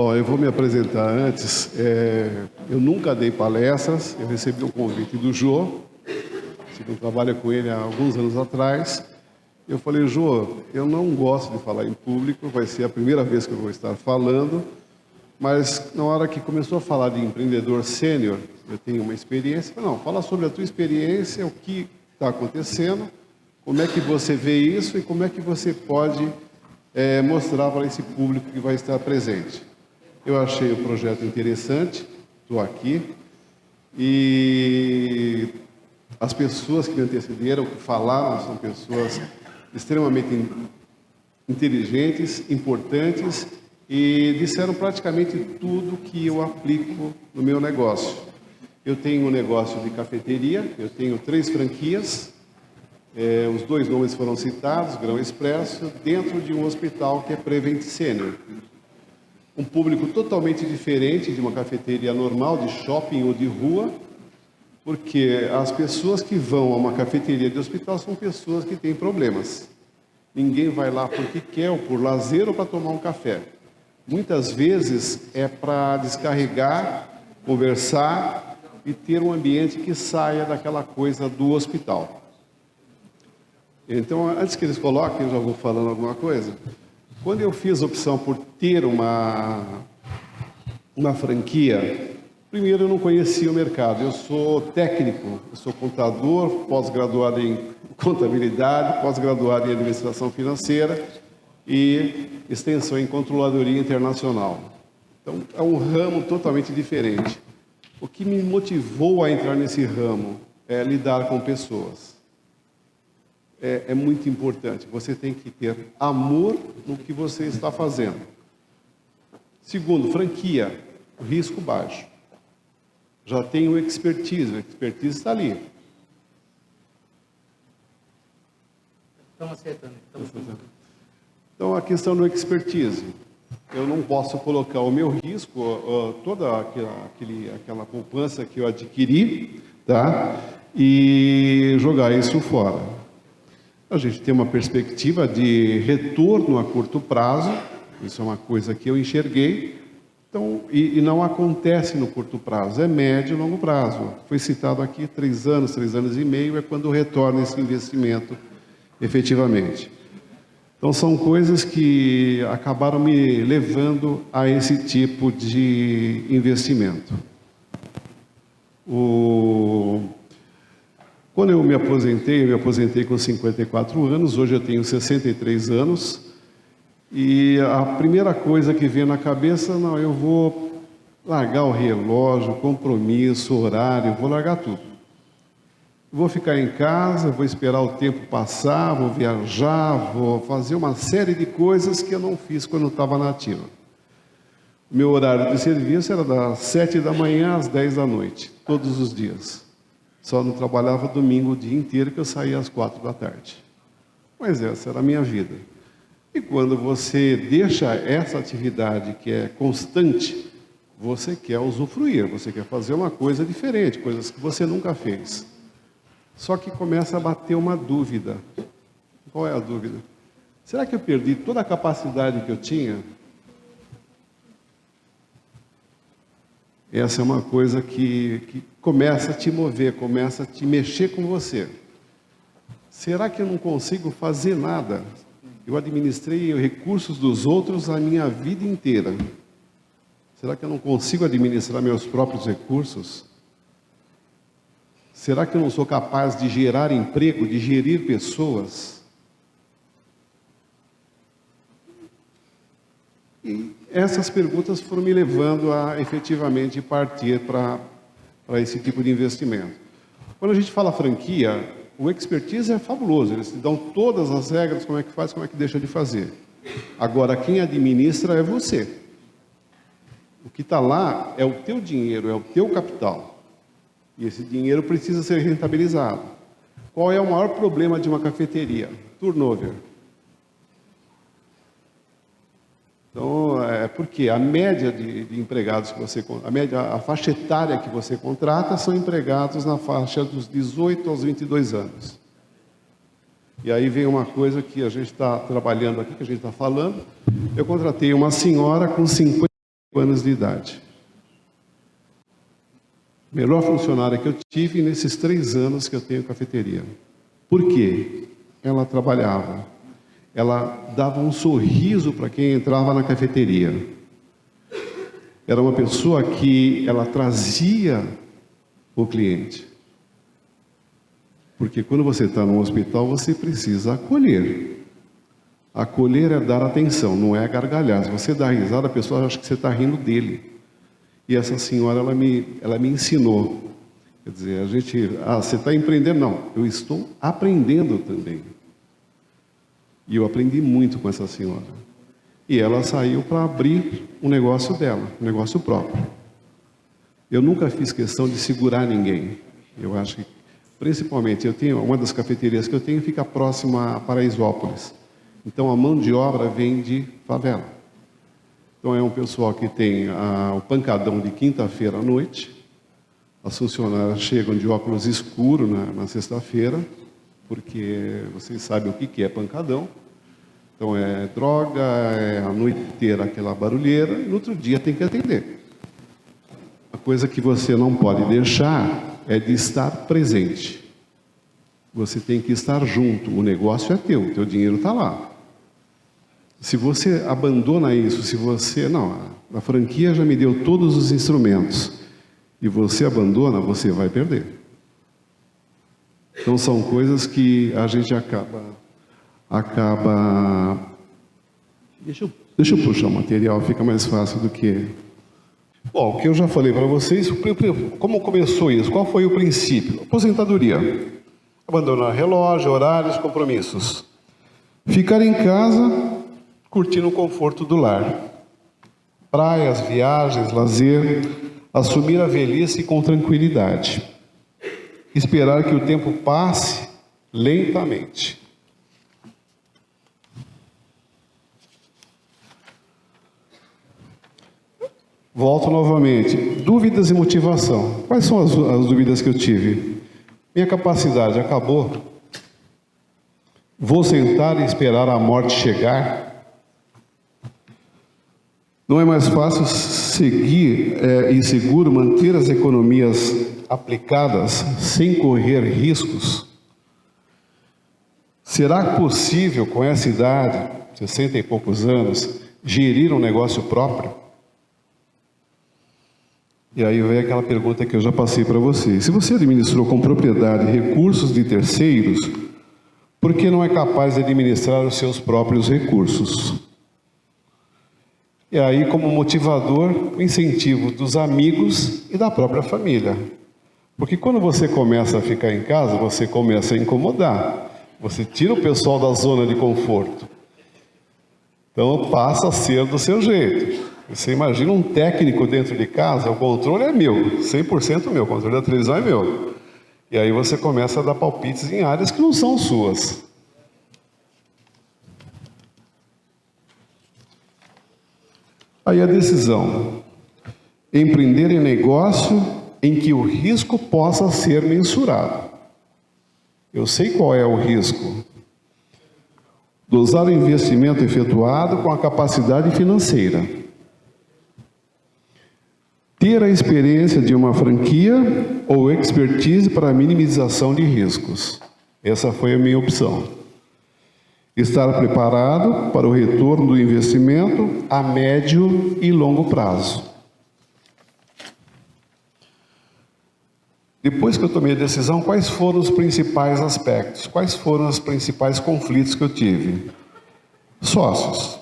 Bom, eu vou me apresentar antes. Eu nunca dei palestras, eu recebi um convite do Jô, eu trabalho com ele há alguns anos atrás. Eu falei, Jô, eu não gosto de falar em público, vai ser a primeira vez que eu vou estar falando, mas na hora que começou a falar de empreendedor sênior, eu tenho uma experiência. Não, fala sobre a tua experiência, o que está acontecendo, como é que você vê isso e como é que você pode mostrar para esse público que vai estar presente. Eu achei o projeto interessante, estou aqui, e as pessoas que me antecederam, que falaram, são pessoas extremamente inteligentes, importantes, e disseram praticamente tudo que eu aplico no meu negócio. Eu tenho um negócio de cafeteria, eu tenho 3 franquias, os 2 nomes foram citados, Grão Expresso, dentro de um hospital que é Prevent Senior. Um público totalmente diferente de uma cafeteria normal, de shopping ou de rua, porque as pessoas que vão a uma cafeteria de hospital são pessoas que têm problemas. Ninguém vai lá porque quer, ou por lazer, ou para tomar um café. Muitas vezes é para descarregar, conversar e ter um ambiente que saia daquela coisa do hospital. Então, antes que eles coloquem, eu já vou falando alguma coisa. Quando eu fiz a opção por ter uma franquia, primeiro eu não conhecia o mercado. Eu sou técnico, eu sou contador, pós-graduado em contabilidade, pós-graduado em administração financeira e extensão em controladoria internacional. Então, é um ramo totalmente diferente. O que me motivou a entrar nesse ramo é lidar com pessoas. É muito importante. Você tem que ter amor no que você está fazendo. Segundo, franquia, risco baixo. Já tem o expertise está ali. Estamos acertando. Então, a questão do expertise. Eu não posso colocar o meu risco, toda aquela poupança que eu adquiri, tá? E jogar isso fora. A gente tem uma perspectiva de retorno a curto prazo, isso é uma coisa que eu enxerguei, então, e não acontece no curto prazo, é médio e longo prazo. Foi citado aqui 3 anos, 3 anos e meio, é quando retorna esse investimento efetivamente. Então, são coisas que acabaram me levando a esse tipo de investimento. Quando eu me aposentei com 54 anos, hoje eu tenho 63 anos, e a primeira coisa que veio na cabeça, não, eu vou largar o relógio, compromisso, horário, vou largar tudo. Vou ficar em casa, vou esperar o tempo passar, vou viajar, vou fazer uma série de coisas que eu não fiz quando eu estava na ativa. O meu horário de serviço era das 7 da manhã às 10 da noite, todos os dias. Só não trabalhava domingo o dia inteiro, que eu saía às 4 da tarde. Mas essa era a minha vida. E quando você deixa essa atividade que é constante, você quer usufruir, você quer fazer uma coisa diferente, coisas que você nunca fez. Só que começa a bater uma dúvida. Qual é a dúvida? Será que eu perdi toda a capacidade que eu tinha? Essa é uma coisa que começa a te mover, começa a te mexer com você. Será que eu não consigo fazer nada? Eu administrei recursos dos outros a minha vida inteira. Será que eu não consigo administrar meus próprios recursos? Será que eu não sou capaz de gerar emprego, de gerir pessoas? E essas perguntas foram me levando a efetivamente partir para esse tipo de investimento. Quando a gente fala franquia, o expertise é fabuloso, eles te dão todas as regras, como é que faz, como é que deixa de fazer. Agora, quem administra é você. O que está lá é o teu dinheiro, é o teu capital. E esse dinheiro precisa ser rentabilizado. Qual é o maior problema de uma cafeteria? Turnover. Então, porque a média de empregados que você... A faixa etária que você contrata são empregados na faixa dos 18 aos 22 anos. E aí vem uma coisa que a gente está trabalhando aqui, que a gente está falando. Eu contratei uma senhora com 50 anos de idade. Melhor funcionária que eu tive nesses 3 anos que eu tenho cafeteria. Por quê? Ela trabalhava. Ela dava um sorriso para quem entrava na cafeteria. Era uma pessoa que ela trazia o cliente. Porque quando você está num hospital, você precisa acolher. Acolher é dar atenção, não é gargalhar. Se você dá risada, a pessoa acha que você está rindo dele. E essa senhora, ela me ensinou. Quer dizer, você está empreendendo? Não, eu estou aprendendo também. E eu aprendi muito com essa senhora. E ela saiu para abrir um negócio dela, um negócio próprio. Eu nunca fiz questão de segurar ninguém. Eu acho que, principalmente, uma das cafeterias que eu tenho fica próxima a Paraisópolis. Então, a mão de obra vem de favela. Então, é um pessoal que tem o pancadão de quinta-feira à noite. As funcionárias chegam de óculos escuros na sexta-feira, porque vocês sabem o que é pancadão. Então, é droga, é a noite inteira aquela barulheira, e no outro dia tem que atender. A coisa que você não pode deixar é de estar presente. Você tem que estar junto, o negócio é teu, o teu dinheiro está lá. Se você abandona isso, a franquia já me deu todos os instrumentos, e você abandona, você vai perder. Então são coisas que a gente acaba... Deixa eu puxar o material, fica mais fácil do que... Bom, o que eu já falei para vocês, como começou isso? Qual foi o princípio? Aposentadoria. Abandonar relógio, horários, compromissos. Ficar em casa, curtindo o conforto do lar. Praias, viagens, lazer. Assumir a velhice com tranquilidade. Esperar que o tempo passe lentamente. Volto novamente. Dúvidas e motivação. Quais são as dúvidas que eu tive? Minha capacidade acabou? Vou sentar e esperar a morte chegar? Não é mais fácil seguir e seguro manter as economias aplicadas sem correr riscos? Será possível, com essa idade, 60 e poucos anos, gerir um negócio próprio? E aí vem aquela pergunta que eu já passei para vocês. Se você administrou com propriedade recursos de terceiros, por que não é capaz de administrar os seus próprios recursos? E aí, como motivador, o incentivo dos amigos e da própria família. Porque quando você começa a ficar em casa, você começa a incomodar. Você tira o pessoal da zona de conforto. Então passa a ser do seu jeito. Você imagina um técnico dentro de casa, o controle é meu, 100% meu, o controle da televisão é meu. E aí você começa a dar palpites em áreas que não são suas. Aí a decisão, empreender em negócio em que o risco possa ser mensurado. Eu sei qual é o risco. Dosar o investimento efetuado com a capacidade financeira. Ter a experiência de uma franquia ou expertise para a minimização de riscos. Essa foi a minha opção. Estar preparado para o retorno do investimento a médio e longo prazo. Depois que eu tomei a decisão, quais foram os principais aspectos? Quais foram os principais conflitos que eu tive? Sócios.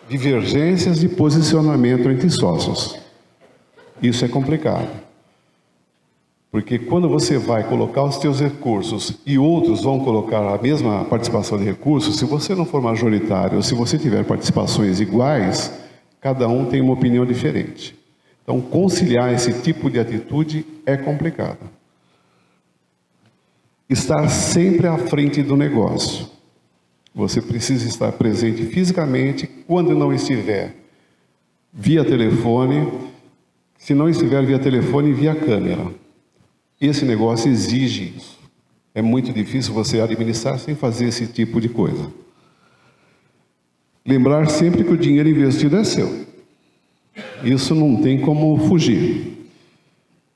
Divergências de posicionamento entre sócios. Isso é complicado. Porque quando você vai colocar os seus recursos e outros vão colocar a mesma participação de recursos, se você não for majoritário ou se você tiver participações iguais, cada um tem uma opinião diferente. Então, conciliar esse tipo de atitude é complicado. Estar sempre à frente do negócio. Você precisa estar presente fisicamente quando não estiver via telefone. Se não estiver via telefone, via câmera. Esse negócio exige isso. É muito difícil você administrar sem fazer esse tipo de coisa. Lembrar sempre que o dinheiro investido é seu. Isso não tem como fugir.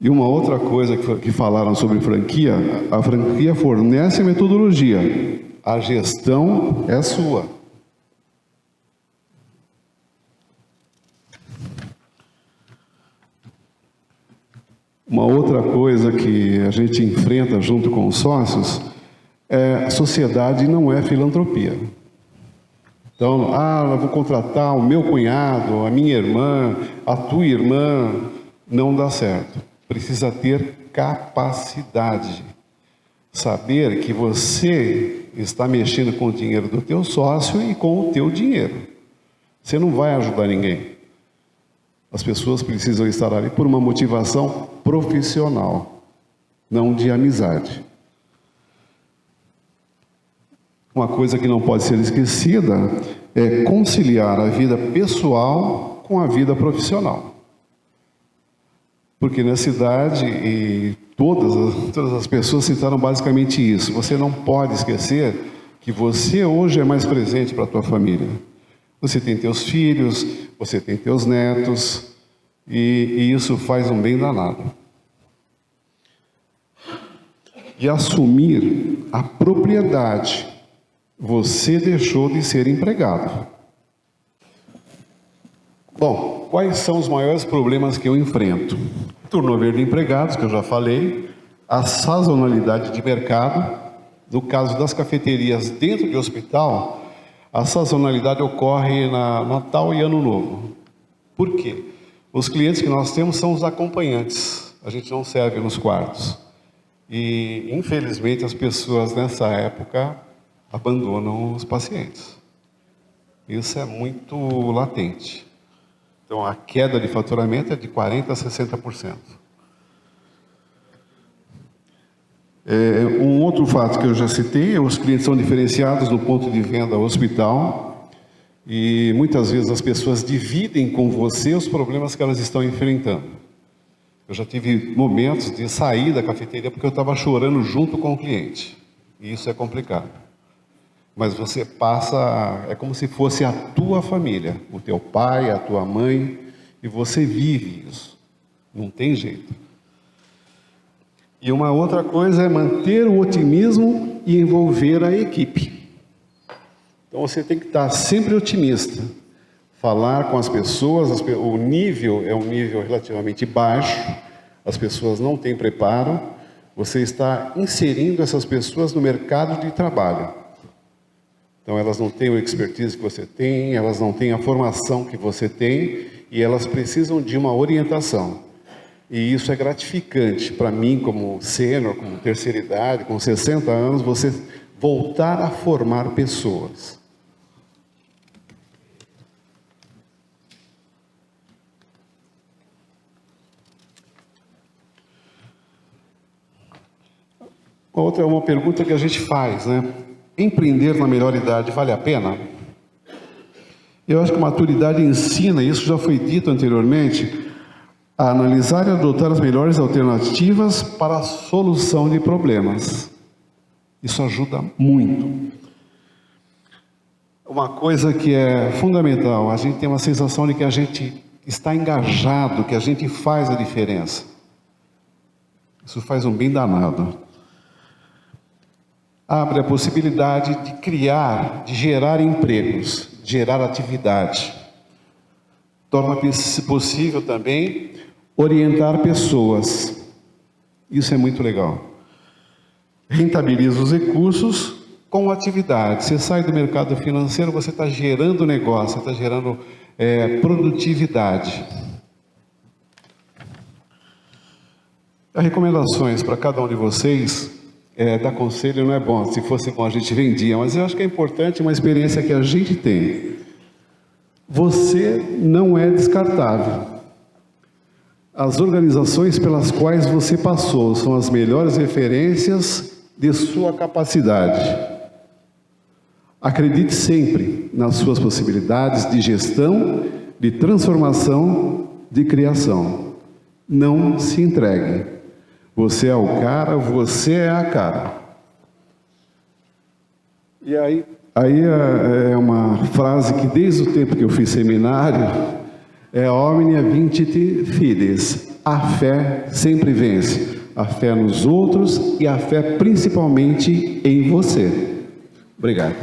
E uma outra coisa que falaram sobre franquia, a franquia fornece metodologia, a gestão é sua. Uma outra coisa que a gente enfrenta junto com os sócios é: sociedade não é filantropia. Então, eu vou contratar o meu cunhado, a minha irmã, a tua irmã, não dá certo. Precisa ter capacidade. Saber que você está mexendo com o dinheiro do teu sócio e com o teu dinheiro. Você não vai ajudar ninguém. As pessoas precisam estar ali por uma motivação profissional, não de amizade. Uma coisa que não pode ser esquecida é conciliar a vida pessoal com a vida profissional. Porque nessa idade, e todas as pessoas citaram basicamente isso, você não pode esquecer que você hoje é mais presente para a tua família. Você tem teus filhos, você tem teus netos, e isso faz um bem danado. E assumir a propriedade. Você deixou de ser empregado. Bom, quais são os maiores problemas que eu enfrento? Turnover de empregados, que eu já falei, a sazonalidade de mercado. No caso das cafeterias dentro de hospital, a sazonalidade ocorre na Natal e Ano Novo. Por quê? Os clientes que nós temos são os acompanhantes. A gente não serve nos quartos. E, infelizmente, as pessoas nessa época abandonam os pacientes. Isso é muito latente. Então, a queda de faturamento é de 40% a 60%. Um outro fato que eu já citei, os clientes são diferenciados no ponto de venda hospital e muitas vezes as pessoas dividem com você os problemas que elas estão enfrentando. Eu já tive momentos de sair da cafeteria porque eu estava chorando junto com o cliente. E isso é complicado. Mas você passa, é como se fosse a tua família, o teu pai, a tua mãe, e você vive isso. Não tem jeito. E uma outra coisa é manter o otimismo e envolver a equipe. Então você tem que estar sempre otimista. Falar com as pessoas, o nível é um nível relativamente baixo, as pessoas não têm preparo, você está inserindo essas pessoas no mercado de trabalho. Então elas não têm o expertise que você tem, elas não têm a formação que você tem e elas precisam de uma orientação. E isso é gratificante para mim como sênior, como terceira idade, com 60 anos, você voltar a formar pessoas. Outra é uma pergunta que a gente faz, né? Empreender na melhor idade vale a pena? Eu acho que a maturidade ensina, isso já foi dito anteriormente, a analisar e adotar as melhores alternativas para a solução de problemas. Isso ajuda muito. Uma coisa que é fundamental, a gente tem uma sensação de que a gente está engajado, que a gente faz a diferença. Isso faz um bem danado. Abre a possibilidade de criar, de gerar empregos, gerar atividade. Torna possível também orientar pessoas. Isso é muito legal. Rentabiliza os recursos com atividade. Você sai do mercado financeiro, você está gerando negócio, está gerando produtividade. As recomendações para cada um de vocês, dar conselho não é bom, se fosse bom a gente vendia, mas eu acho que é importante uma experiência que a gente tem. Você não é descartável. As organizações pelas quais você passou são as melhores referências de sua capacidade. Acredite sempre nas suas possibilidades de gestão, de transformação, de criação. Não se entregue. Você é o cara, você é a cara. E aí é uma frase que desde o tempo que eu fiz seminário, É omnia vincit fides. A fé sempre vence. A fé nos outros e a fé principalmente em você. Obrigado.